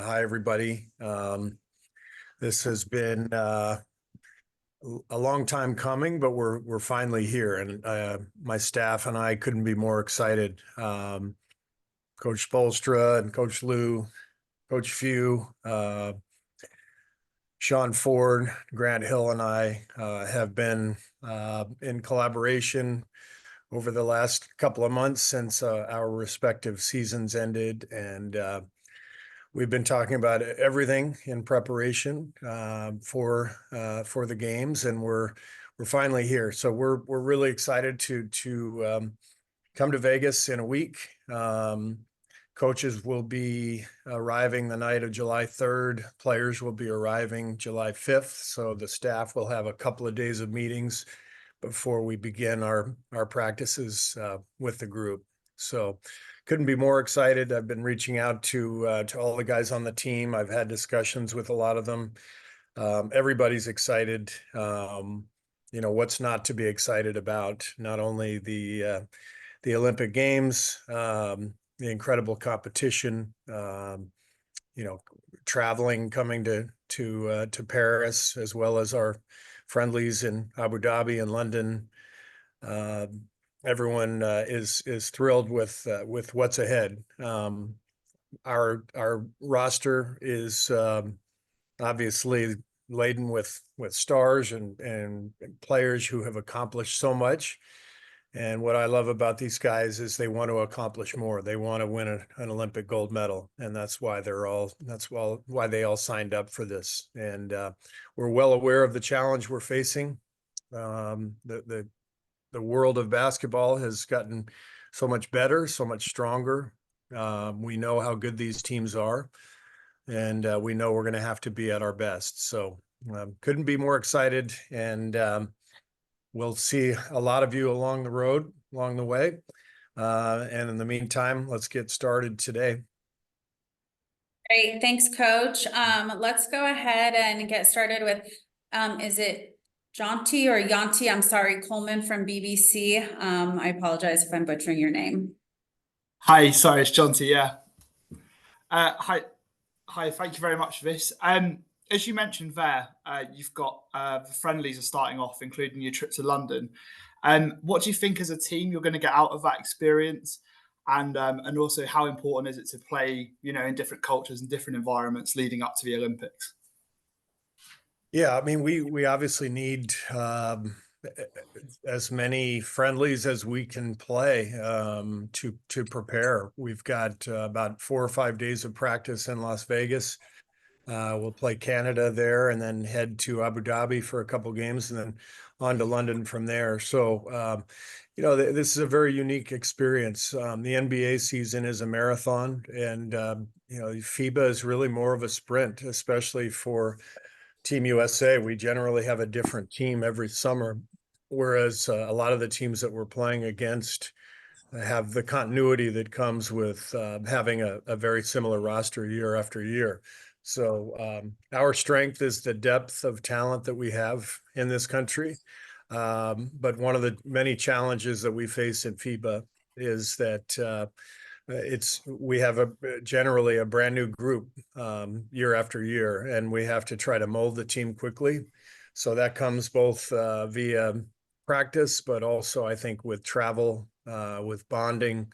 Hi, everybody. This has been a long time coming, but we're finally here, and my staff and I couldn't be more excited. Coach Spolstra and Coach Lou, Coach Few, Sean Ford, Grant Hill, and I have been in collaboration over the last couple of months since our respective seasons ended, and we've been talking about everything in preparation for the games, and we're finally here. So we're really excited to come to Vegas in a week. Coaches will be arriving the night of July 3rd. Players will be arriving July 5th. So the staff will have a couple of days of meetings before we begin our practices with the group. So couldn't be more excited. I've been reaching out to all the guys on the team. I've had discussions with a lot of them. Everybody's excited. What's not to be excited about? Not only the Olympic Games, the incredible competition, traveling, coming to Paris, as well as our friendlies in Abu Dhabi and London. Everyone is thrilled with what's ahead. Our roster is obviously laden with stars and players who have accomplished so much. And what I love about these guys is they want to accomplish more. They want to win an Olympic gold medal, and that's why why they all signed up for this. And we're well aware of the challenge we're facing. The world of basketball has gotten so much better, so much stronger. We know how good these teams are, and we know we're going to have to be at our best. So couldn't be more excited, and we'll see a lot of you along the way. And in the meantime, let's get started today. Great, thanks, Coach. Let's go ahead and get started with, is it Jonty or Yanti? I'm sorry, Coleman from BBC. I apologize if I'm butchering your name. Hi, sorry, it's Jonty, yeah. Hi, thank you very much for this. As you mentioned there, you've got the friendlies are starting off, including your trip to London. What do you think as a team you're going to get out of that experience? And also, how important is it to play, in different cultures and different environments leading up to the Olympics? Yeah, I mean, we obviously need as many friendlies as we can play to prepare. We've got about 4 or 5 days of practice in Las Vegas. We'll play Canada there and then head to Abu Dhabi for a couple games and then on to London from there. So, this is a very unique experience. The NBA season is a marathon, and, FIBA is really more of a sprint, especially for Team USA. We generally have a different team every summer, whereas a lot of the teams that we're playing against have the continuity that comes with having a very similar roster year after year. So our strength is the depth of talent that we have in this country. But one of the many challenges that we face in FIBA is that we have generally a brand new group year after year, and we have to try to mold the team quickly. So that comes both via practice, but also I think with travel, with bonding,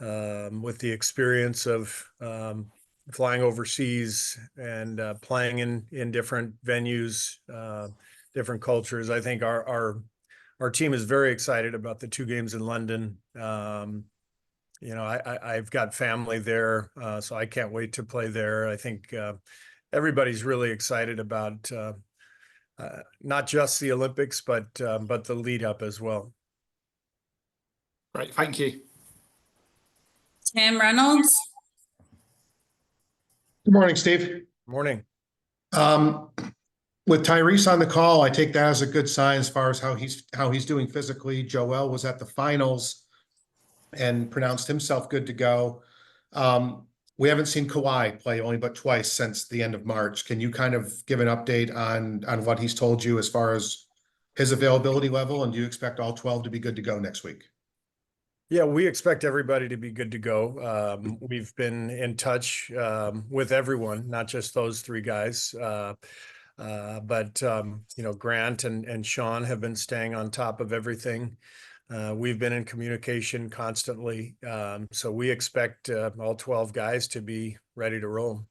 with the experience of flying overseas and playing in different venues, different cultures. I think our team is very excited about the 2 games in London. I've got family there, so I can't wait to play there. I think everybody's really excited about not just the Olympics, but the lead up as well. Great, thank you. Tim Reynolds. Good morning, Steve. Morning. With Tyrese on the call, I take that as a good sign as far as how he's doing physically. Joel was at the finals and pronounced himself good to go. We haven't seen Kawhi play only but twice since the end of March. Can you kind of give an update on what he's told you as far as his availability level, and do you expect all 12 to be good to go next week? Yeah, we expect everybody to be good to go. We've been in touch with everyone, not just those three guys. But you know, Grant and Sean have been staying on top of everything. We've been in communication constantly. So we expect all 12 guys to be ready to roll.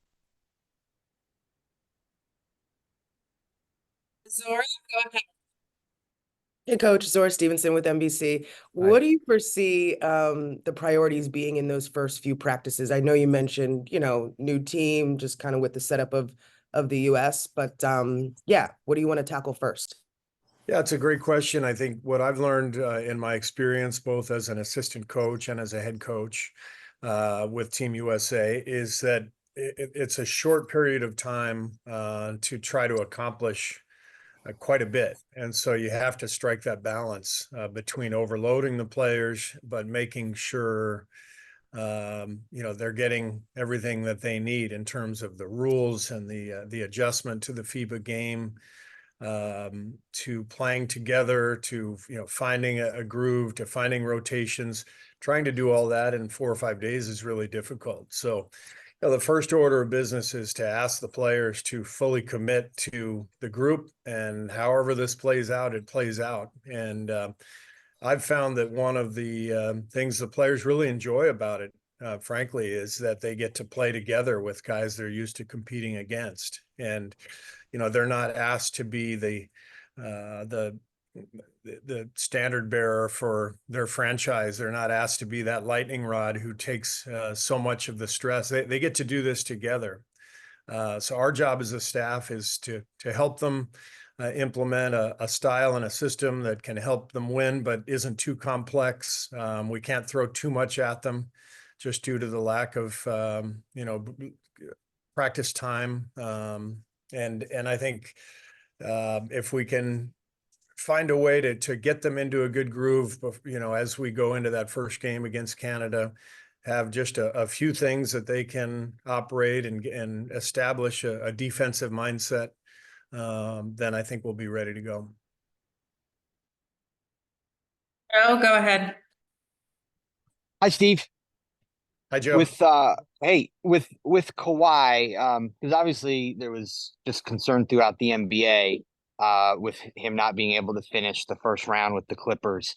Zora, go ahead. Hey, Coach, Zora Stevenson with NBC. What do you foresee the priorities being in those first few practices? I know you mentioned, you know, new team, just kind of with the setup of the US, but yeah, what do you want to tackle first? Yeah, it's a great question. I think what I've learned in my experience, both as an assistant coach and as a head coach with Team USA, is that it's a short period of time to try to accomplish quite a bit. And so you have to strike that balance between overloading the players, but making sure you know, they're getting everything that they need in terms of the rules and the adjustment to the FIBA game, to playing together, to, you know, finding a groove, to finding rotations. Trying to do all that in 4 or 5 days is really difficult. So, you know, the first order of business is to ask the players to fully commit to the group, and however this plays out, it plays out. And I've found that one of the things the players really enjoy about it, frankly, is that they get to play together with guys they're used to competing against. And, you know, they're not asked to be the standard bearer for their franchise. They're not asked to be that lightning rod who takes so much of the stress. They get to do this together. So our job as a staff is to help them implement a style and a system that can help them win, but isn't too complex. We can't throw too much at them just due to the lack of, you know, practice time. And I think if we can find a way to get them into a good groove, you know, as we go into that first game against Canada, have just a few things that they can operate and establish a defensive mindset, then I think we'll be ready to go. Joe, go ahead. Hi, Steve. Hi, Joe. With Kawhi, because obviously there was just concern throughout the NBA with him not being able to finish the first round with the Clippers.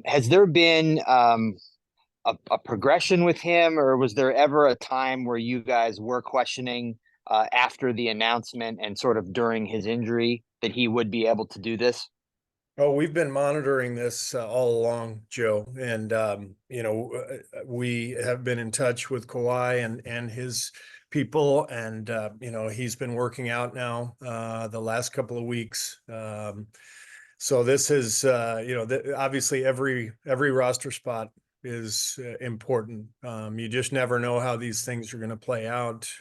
Has there been a progression with him, or was there ever a time where you guys were questioning after the announcement and sort of during his injury that he would be able to do this? Oh, we've been monitoring this all along, Joe, and you know, we have been in touch with Kawhi and his people, and you know, he's been working out now the last couple of weeks. So this is you know, obviously every roster spot is important. You just never know how these things are going to play out.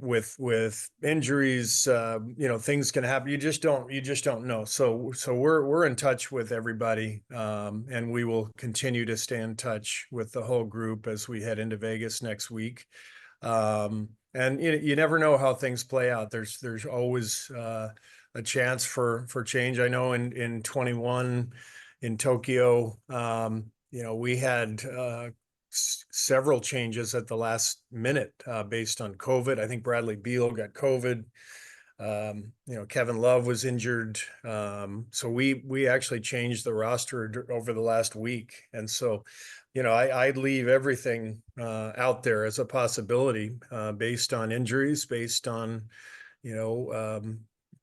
With injuries, you know, things can happen. You just don't know. So we're in touch with everybody, and we will continue to stay in touch with the whole group as we head into Vegas next week. And you never know how things play out. There's always a chance for change. I know in 21 in Tokyo, you know, we had several changes at the last minute based on COVID. I think Bradley Beal got COVID. You know, Kevin Love was injured. So we actually changed the roster over the last week. And so, you know, I'd leave everything out there as a possibility based on injuries, based on, you know,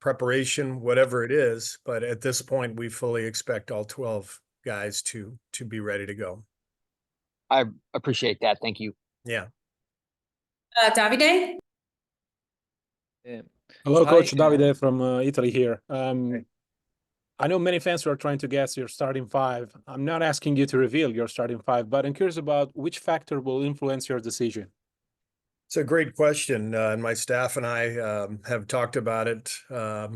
preparation, whatever it is. But at this point, we fully expect all 12 guys to be ready to go. I appreciate that. Thank you. Yeah. Davide? Hello, Hi, Coach Davide from Italy here. I know many fans are trying to guess your starting five. I'm not asking you to reveal your starting five, but I'm curious about which factor will influence your decision. It's a great question, and my staff and I have talked about it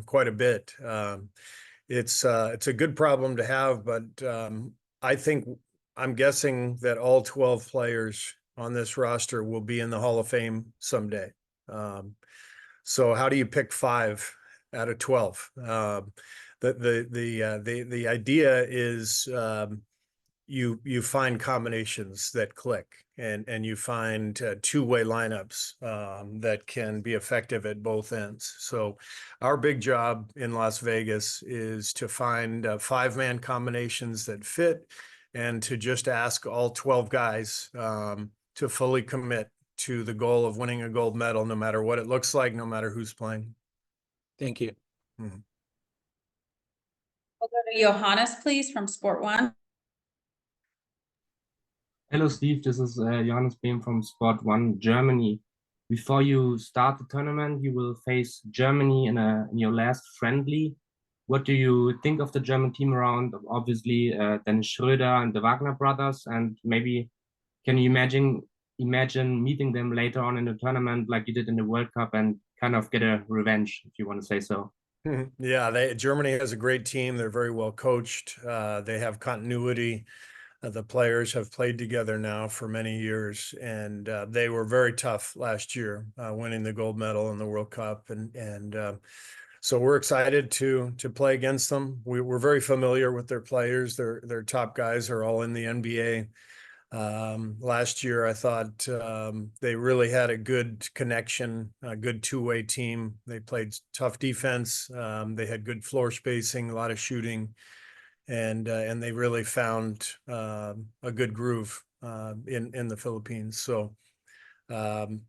quite a bit. It's a good problem to have, but I'm guessing that all 12 players on this roster will be in the Hall of Fame someday. So how do you pick 5 out of 12? The idea is you find combinations that click, and you find two-way lineups that can be effective at both ends. So our big job in Las Vegas is to find five-man combinations that fit, and to just ask all 12 guys to fully commit to the goal of winning a gold medal, no matter what it looks like, no matter who's playing. Thank you. Mhm. We'll go to Johannes, please, from Sport One. Hello, Steve. This is Johannes Behm from Sport One Germany. Before you start the tournament, you will face Germany in your last friendly. What do you think of the German team around? Obviously, Dennis Schröder and the Wagner brothers, and maybe can you imagine meeting them later on in the tournament like you did in the World Cup and kind of get a revenge, if you want to say so? Yeah, Germany has a great team. They're very well coached. They have continuity. The players have played together now for many years, and they were very tough last year, winning the gold medal in the World Cup, and so we're excited to play against them. We're very familiar with their players. Their top guys are all in the NBA. Last year, I thought they really had a good connection, a good two-way team. They played tough defense. They had good floor spacing, a lot of shooting, and they really found a good groove in the Philippines. So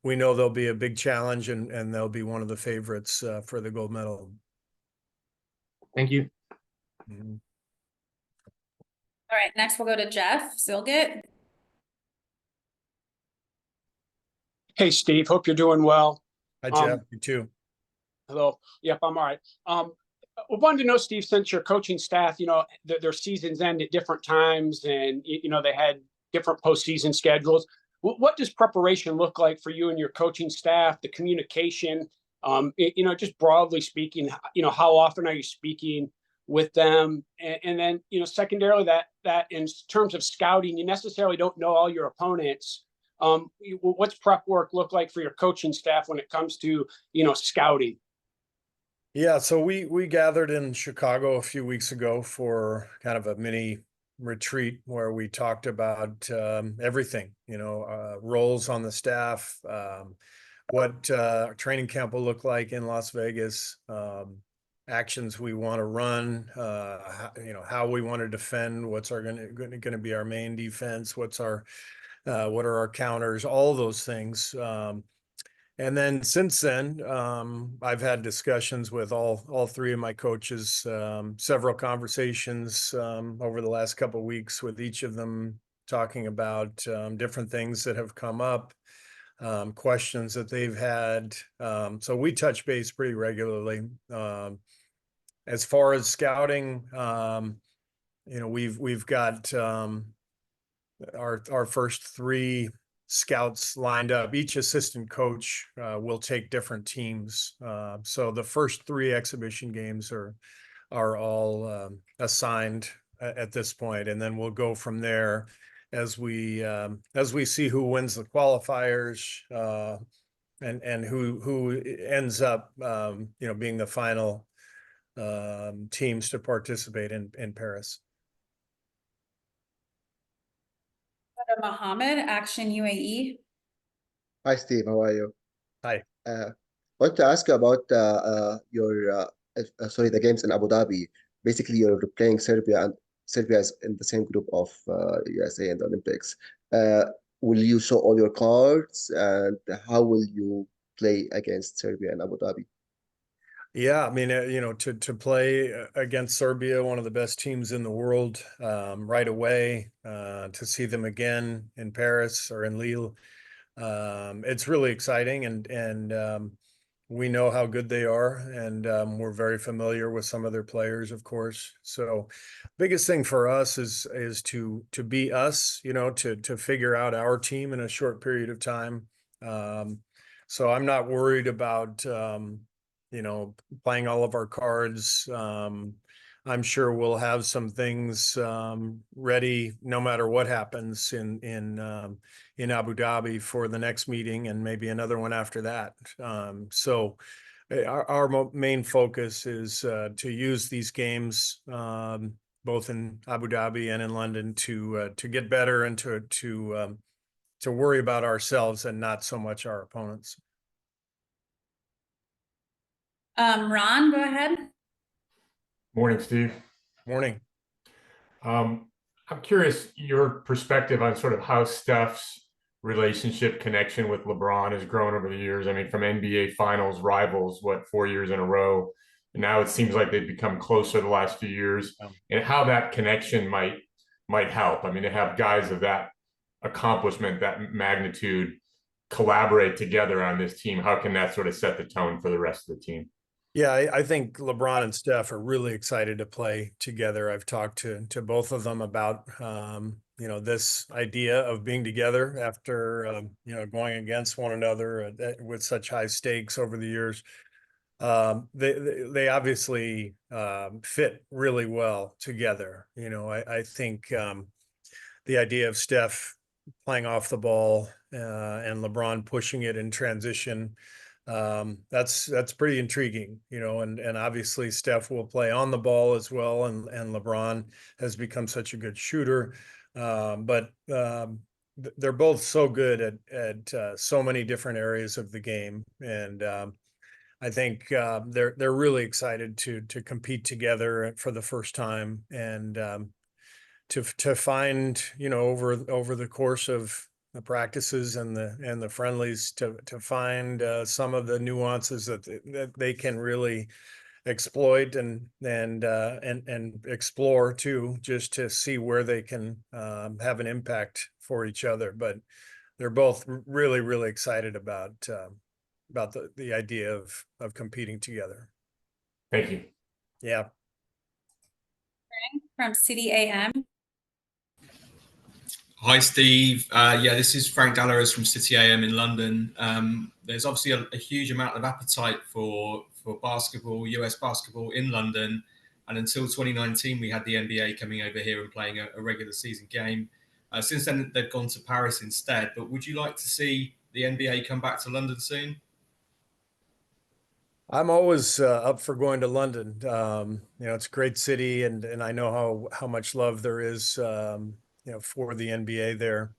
we know they'll be a big challenge, and they'll be one of the favorites for the gold medal. Thank you. Mhm. All right, next we'll go to Jeff Zilgit. Hey, Steve, hope you're doing well. Hi, Jeff. You too. Hello. Yep, I'm all right. I wanted to know, Steve, since your coaching staff, their seasons end at different times, and they had different postseason schedules. What does preparation look like for you and your coaching staff? The communication, just broadly speaking, how often are you speaking with them? And then, secondarily, that in terms of scouting, you necessarily don't know all your opponents. What's prep work look like for your coaching staff when it comes to, scouting? Yeah, so we gathered in Chicago a few weeks ago for kind of a mini retreat where we talked about everything, roles on the staff, what training camp will look like in Las Vegas, actions we want to run, how we want to defend, what's going to be our main defense, what are our counters, all those things. And then since then, I've had discussions with all three of my coaches, several conversations over the last couple of weeks with each of them, talking about different things that have come up, questions that they've had. So we touch base pretty regularly. As far as scouting, we've got our first three scouts lined up. Each assistant coach will take different teams. So the first three exhibition games are all assigned at this point, and then we'll go from there as we see who wins the qualifiers and who ends up being the final teams to participate in Paris. Mohammed, Action UAE. Hi, Steve. How are you? Hi. Want to ask you about the games in Abu Dhabi. Basically, you're playing Serbia, and Serbia is in the same group of USA in the Olympics. Will you show all your cards, and how will you play against Serbia in Abu Dhabi? Yeah, I mean, to play against Serbia, one of the best teams in the world, right away, to see them again in Paris or in Lille, it's really exciting, and we know how good they are, and we're very familiar with some of their players, of course. So, biggest thing for us is to be us, to figure out our team in a short period of time. So I'm not worried about playing all of our cards. I'm sure we'll have some things ready no matter what happens in Abu Dhabi for the next meeting, and maybe another one after that. So our main focus is to use these games both in Abu Dhabi and in London to get better and to worry about ourselves and not so much our opponents. Ron, go ahead. Morning, Steve. Morning. I'm curious your perspective on sort of how Steph's relationship connection with LeBron has grown over the years. I mean, from NBA Finals rivals, 4 years in a row, and now it seems like they've become closer the last few years, and how that connection might help. I mean, to have guys of that accomplishment, that magnitude, collaborate together on this team, how can that sort of set the tone for the rest of the team? Yeah, I think LeBron and Steph are really excited to play together. I've talked to both of them about this idea of being together after going against one another with such high stakes over the years. They obviously fit really well together. I think the idea of Steph playing off the ball and LeBron pushing it in transition, that's pretty intriguing, and obviously Steph will play on the ball as well, and LeBron has become such a good shooter, but they're both so good at so many different areas of the game, and I think they're really excited to compete together for the first time, and to find over the course of the practices and the friendlies to find some of the nuances that they can really exploit and explore too, just to see where they can have an impact for each other. But they're both really, really excited about the idea of competing together. Thank you. Yeah. From City AM. Hi, Steve. Yeah, this is Frank Dallaros from City AM in London. There's obviously a huge amount of appetite for basketball, US basketball in London. And until 2019, we had the NBA coming over here and playing a regular season game. Since then, they've gone to Paris instead. But would you like to see the NBA come back to London soon? I'm always up for going to London. It's a great city, and I know how much love there is for the NBA there.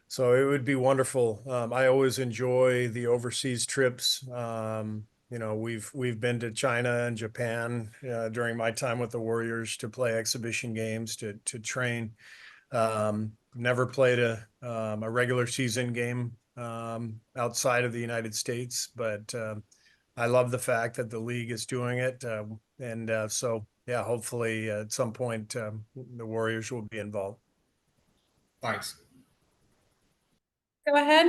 So it would be wonderful. I always enjoy the overseas trips. We've been to China and Japan during my time with the Warriors to play exhibition games, to train. Never played a regular season game outside of the United States, but I love the fact that the league is doing it. So yeah, hopefully at some point the Warriors will be involved. Thanks. Go ahead.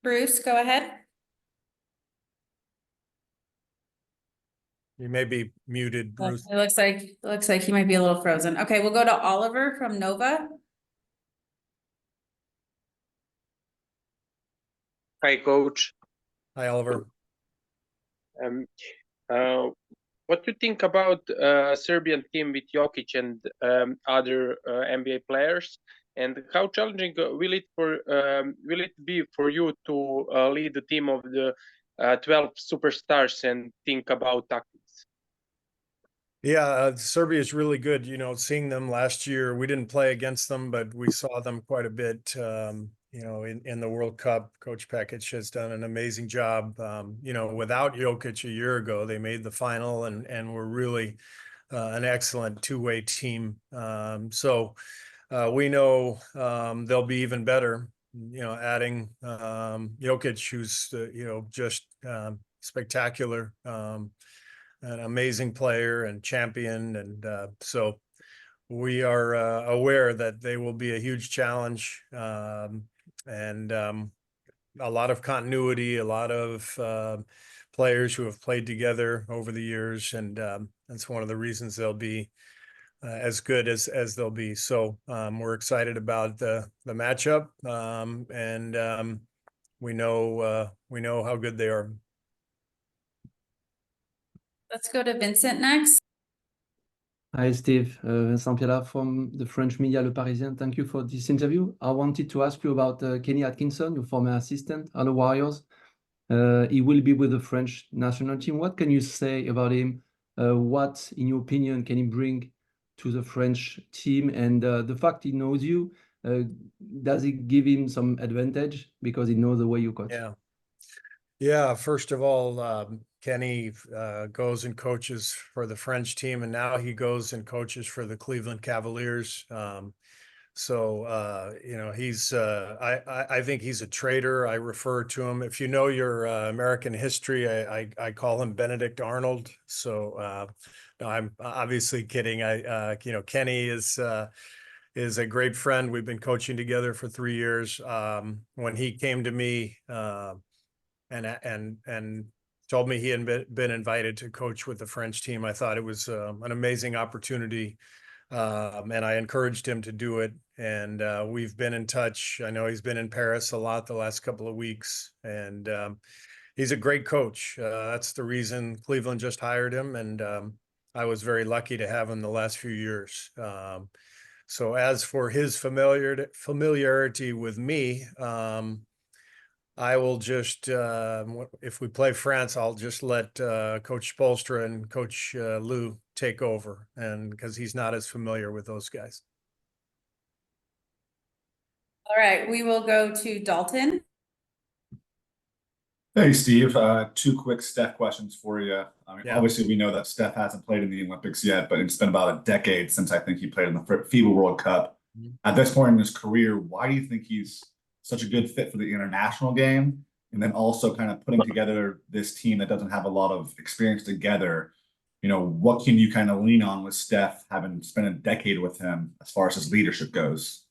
Bruce, go ahead. You may be muted, Bruce. It looks like he might be a little frozen. Okay, we'll go to Oliver from Nova. Hi, Coach. Hi, Oliver. What do you think about Serbian team with Jokic and other NBA players, and how challenging will it be for you to lead the team of the 12 superstars and think about tactics? Yeah, Serbia is really good. Seeing them last year, we didn't play against them, but we saw them quite a bit. In the World Cup, Coach Pekic has done an amazing job. Without Jokic a year ago, they made the final and were really an excellent two-way team. So we know they'll be even better. Adding Jokic, who's just spectacular, an amazing player and champion, and so we are aware that they will be a huge challenge. And a lot of continuity, a lot of players who have played together over the years, and that's one of the reasons they'll be as good as they'll be. So we're excited about the matchup, and we know how good they are. Let's go to Vincent next. Hi, Steve. Vincent Piala from the French media Le Parisien. Thank you for this interview. I wanted to ask you about Kenny Atkinson, your former assistant at the Warriors. He will be with the French national team. What can you say about him? What, in your opinion, can he bring to the French team? And the fact he knows you, does it give him some advantage because he knows the way you coach? Yeah. Yeah, first of all, Kenny goes and coaches for the French team, and now he goes and coaches for the Cleveland Cavaliers. You know, he's I think he's a traitor. I refer to him. If you know your American history, I call him Benedict Arnold. So no, I'm obviously kidding. You know, Kenny is a great friend. We've been coaching together for 3 years. When he came to me and told me he had been invited to coach with the French team, I thought it was an amazing opportunity. And I encouraged him to do it. And we've been in touch. I know he's been in Paris a lot the last couple of weeks, and he's a great coach. That's the reason Cleveland just hired him, and I was very lucky to have him the last few years. So as for his familiarity with me, I will just, if we play France, I'll just let Coach Spoelstra and Coach Lou take over, and because he's not as familiar with those guys. All right, we will go to Dalton. Hey, Steve. Two quick Steph questions for you. I mean, Yeah. obviously, we know that Steph hasn't played in the Olympics yet, but it's been about a decade since I think he played in the FIBA World Cup. At this point in his career, why do you think he's such a good fit for the international game? And then also kind of putting together this team that doesn't have a lot of experience together, you know, what can you kind of lean on with Steph, having spent a decade with him as far as his leadership goes?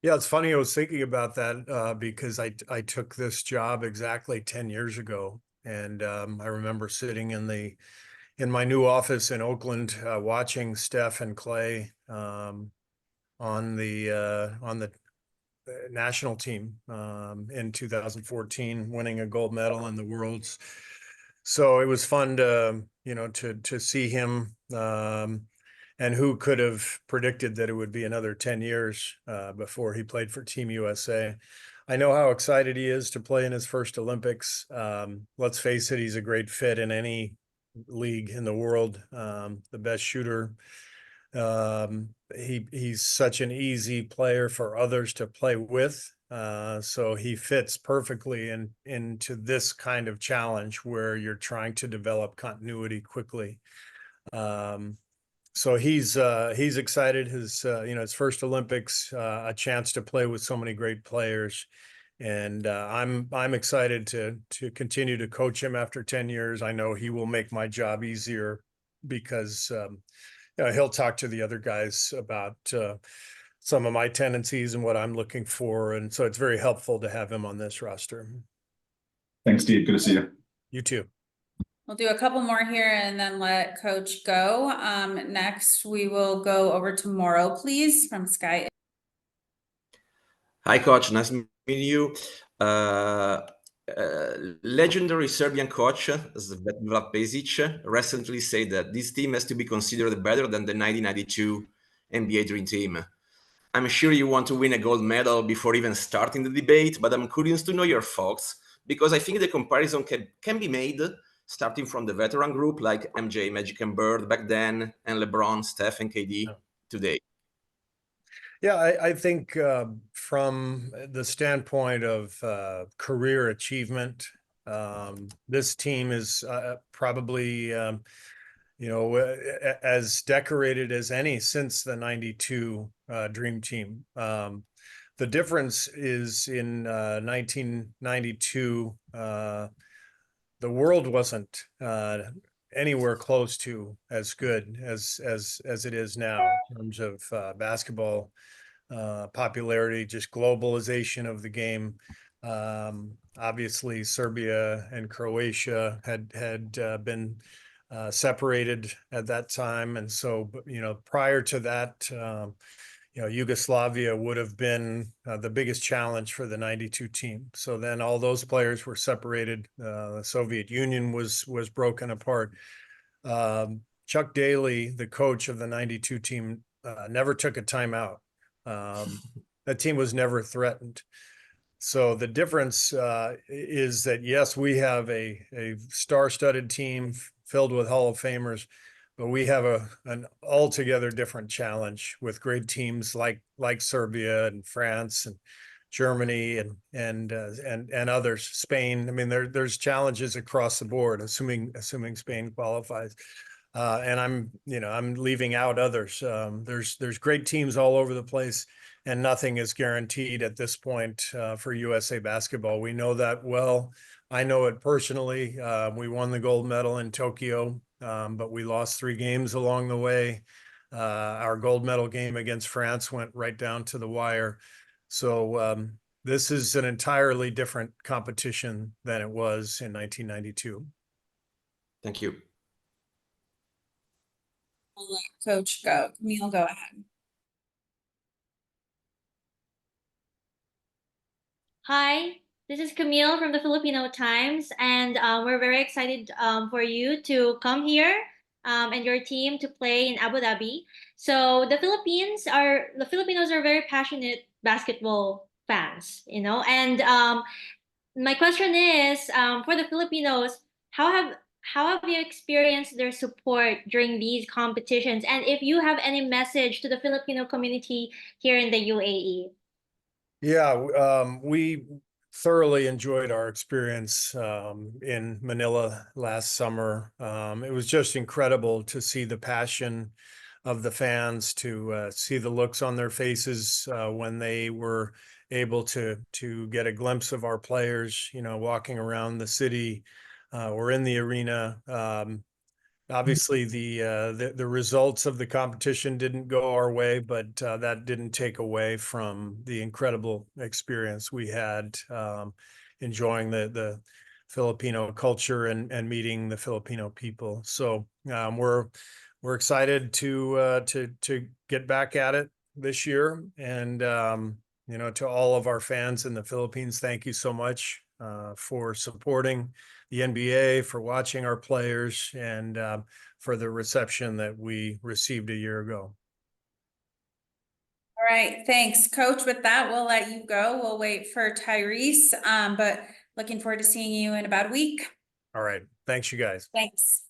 Yeah, it's funny. I was thinking about that because I took this job exactly 10 years ago, and I remember sitting in my new office in Oakland, watching Steph and Clay on the national team in 2014, winning a gold medal in the Worlds. So it was fun to, you know, to see him. And who could have predicted that it would be another 10 years before he played for Team USA? I know how excited he is to play in his first Olympics. Let's face it, he's a great fit in any league in the world. The best shooter. He's such an easy player for others to play with. So he fits perfectly into this kind of challenge where you're trying to develop continuity quickly. So he's excited. His you know, his first Olympics, a chance to play with so many great players, and I'm excited to continue to coach him after 10 years. I know he will make my job easier because you know, he'll talk to the other guys about some of my tendencies and what I'm looking for, and so it's very helpful to have him on this roster. Thanks, Steve. Good to see you. You too. We'll do a couple more here and then let Coach go. Next, we will go over to Morrow, please, from Sky. Hi, Coach. Nice meeting you. Legendary Serbian coach Zvezdan Pezic recently said that this team has to be considered better than the 1992 NBA Dream Team. I'm sure you want to win a gold medal before even starting the debate, but I'm curious to know your thoughts because I think the comparison can be made starting from the veteran group like MJ, Magic and Bird back then, and LeBron, Steph, and KD today. Yeah, I think from the standpoint of career achievement, this team is probably, you know, as decorated as any since the 92 Dream Team. The difference is in 1992, the world wasn't anywhere close to as good as it is now in terms of basketball popularity, just globalization of the game. Obviously, Serbia and Croatia had been separated at that time, and so, you know, prior to that, you know, Yugoslavia would have been the biggest challenge for the 92 team. So then all those players were separated. The Soviet Union was broken apart. Chuck Daly, the coach of the 92 team, never took a timeout. That team was never threatened. So the difference is that, yes, we have a star-studded team filled with Hall of Famers, but we have an altogether different challenge with great teams like Serbia and France and Germany and others, Spain. I mean, there's challenges across the board, assuming Spain qualifies. And I'm leaving out others. There's great teams all over the place, and nothing is guaranteed at this point for USA basketball. We know that well. I know it personally. We won the gold medal in Tokyo, but we lost 3 games along the way. Our gold medal game against France went right down to the wire. So this is an entirely different competition than it was in 1992. Thank you. I'll let Coach go. Camille, go ahead. Hi, this is Camille from the Filipino Times, and we're very excited for you to come here and your team to play in Abu Dhabi. So the Filipinos are very passionate basketball fans, you know. And my question is, for the Filipinos, how have you experienced their support during these competitions? And if you have any message to the Filipino community here in the UAE? Yeah, we thoroughly enjoyed our experience in Manila last summer. It was just incredible to see the passion of the fans, to see the looks on their faces when they were able to get a glimpse of our players, walking around the city or in the arena. Obviously, the results of the competition didn't go our way, but that didn't take away from the incredible experience we had enjoying the Filipino culture and meeting the Filipino people. So we're excited to get back at it this year. And to all of our fans in the Philippines, thank you so much for supporting the NBA, for watching our players, and for the reception that we received a year ago. All right, thanks, Coach. With that, we'll let you go. We'll wait for Tyrese, but looking forward to seeing you in about a week. All right, thanks, you guys. Thanks.